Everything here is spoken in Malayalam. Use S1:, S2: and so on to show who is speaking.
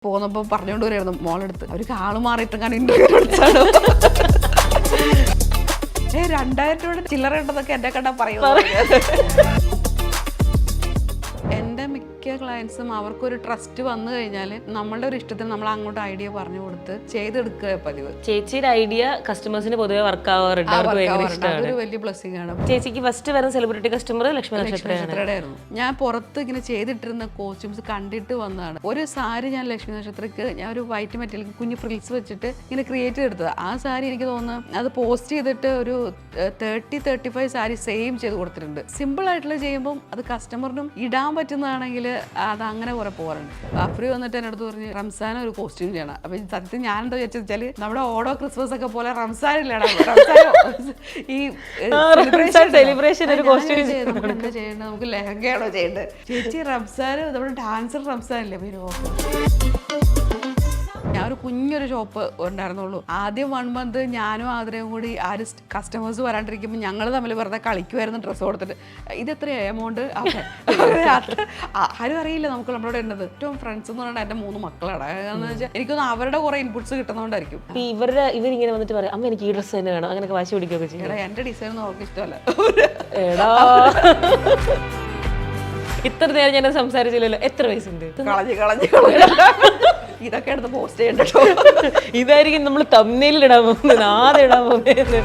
S1: പോന്നപ്പോ പറഞ്ഞോണ്ട് വരായിരുന്നു മോളെടുത്ത് അവർക്ക് ആള് മാറിയിട്ടെങ്ങാനും ഇന്റർവ്യൂ വിളിച്ചാണ്. 2000 രൂപ ചില്ലറ ഉണ്ടെന്നൊക്കെ എന്നെ കണ്ടാ പറയുമോ? എൻ്റെ മിക്ക ക്ലയൻസും അവർക്കൊരു ട്രസ്റ്റ് വന്നു കഴിഞ്ഞാൽ നമ്മളുടെ ഒരു ഇഷ്ടത്തിന് നമ്മൾ അങ്ങോട്ട് ഐഡിയ പറഞ്ഞു കൊടുത്ത് ചെയ്തെടുക്കുക പതിവ്.
S2: ചേച്ചിയുടെ ഐഡിയ കസ്റ്റമേഴ്സിന് പൊതുവെ വർക്ക് ആവാറുണ്ട്, അവർക്ക് ഭയങ്കര ഇഷ്ടമാണ്.
S1: അതൊരു വലിയ ബ്ലെസ്സിംഗ് ആണ്.
S2: ചേച്ചിക്ക് ഫസ്റ്റ് വരുന്ന സെലിബ്രിറ്റി കസ്റ്റമർ ലക്ഷ്മി നക്ഷത്രയുടെ
S1: ആയിരുന്നു. ഞാൻ പുറത്ത് ഇങ്ങനെ ചെയ്തിട്ടിരുന്ന കോസ്റ്റ്യൂംസ് കണ്ടിട്ട് വന്നതാണ്. ഒരു സാരി ഞാൻ ലക്ഷ്മി നക്ഷത്രക്ക് ഞാൻ ഒരു വൈറ്റ് മെറ്റീരിയൽ കുഞ്ഞു ഫ്രിൽസ് വെച്ചിട്ട് ഇങ്ങനെ ക്രിയേറ്റ് ചെയ്തെടുത്തത്. ആ സാരി എനിക്ക് തോന്നുന്നു അത് പോസ്റ്റ് ചെയ്തിട്ട് ഒരു 30-35 സാരി സെയിം ചെയ്ത് കൊടുത്തിട്ടുണ്ട്. സിമ്പിൾ ആയിട്ടുള്ള ചെയ്യുമ്പോൾ അത് കസ്റ്റമറിനും ഇടാൻ പറ്റുന്നതാണെങ്കിൽ അത് അങ്ങനെ കുറെ പോകാറുണ്ട്. അഫ്രി വന്നിട്ട് എൻ്റെ അടുത്ത് പറഞ്ഞ് റംസാൻ ഒരു കോസ്റ്റ്യൂം ചെയ്യണം. അപ്പൊ സത്യത്തിൽ ഞാൻ എന്താ വെച്ചാൽ നമ്മുടെ ഓണോ ക്രിസ്മസ് ഒക്കെ പോലെ റംസാനിലാണ് ഈ
S2: സെലിബ്രേഷൻ ഒരു കോസ്റ്റ്യൂം
S1: ചെയ്യേണ്ടത്. നമുക്ക് ലെഹങ്കയാണോ ചെയ്യേണ്ടത്? ചേച്ചി റംസാൻ നമ്മുടെ ഡാൻസർ റംസാനല്ലേ പിന്നെ ഞാൻ ഒരു കുഞ്ഞൊരു ഷോപ്പ് ഉണ്ടായിരുന്നുള്ളൂ. ആദ്യം 1 month ഞാനും ആദരവും കൂടി ആര് കസ്റ്റമേഴ്സ് വരാണ്ടിരിക്കുമ്പോൾ ഞങ്ങൾ തമ്മിൽ വെറുതെ കളിക്കുമായിരുന്നു ഡ്രസ്സ് കൊടുത്തിട്ട്. ഇതെത്രയാ എമൗണ്ട്? ആരും അറിയില്ല നമുക്ക് നമ്മളോട് ഉണ്ടത്. ഏറ്റവും ഫ്രണ്ട്സ് എന്ന് പറഞ്ഞാൽ എൻ്റെ 3 മക്കളാണ്. എന്ന് വെച്ചാൽ എനിക്കൊന്ന് അവരുടെ കുറെ ഇൻപുട്സ് കിട്ടുന്നതുകൊണ്ടായിരിക്കും.
S2: ഇവരിങ്ങനെ വന്നിട്ട് പറയാം അമ്മ എനിക്ക് ഈ ഡ്രസ്സ് തന്നെ വേണം, അങ്ങനെയൊക്കെ വാശി പിടിക്കുകയൊക്കെ ചെയ്യും.
S1: എൻ്റെ ഡിസൈൻ ഒന്നും അവർക്ക് ഇഷ്ടമല്ല.
S2: ഇത്ര നേരം ഞാൻ സംസാരിച്ചില്ലല്ലോ. എത്ര വയസ്സുണ്ട്?
S1: ഇതൊക്കെ എടുത്ത് പോസ്റ്റ് ചെയ്യണ്ടോ?
S2: ഇതായിരിക്കും നമ്മൾ തമ്മിലിടാൻ പോകുന്നത്, ആദ്യം ഇടാൻ പോകുന്നത്.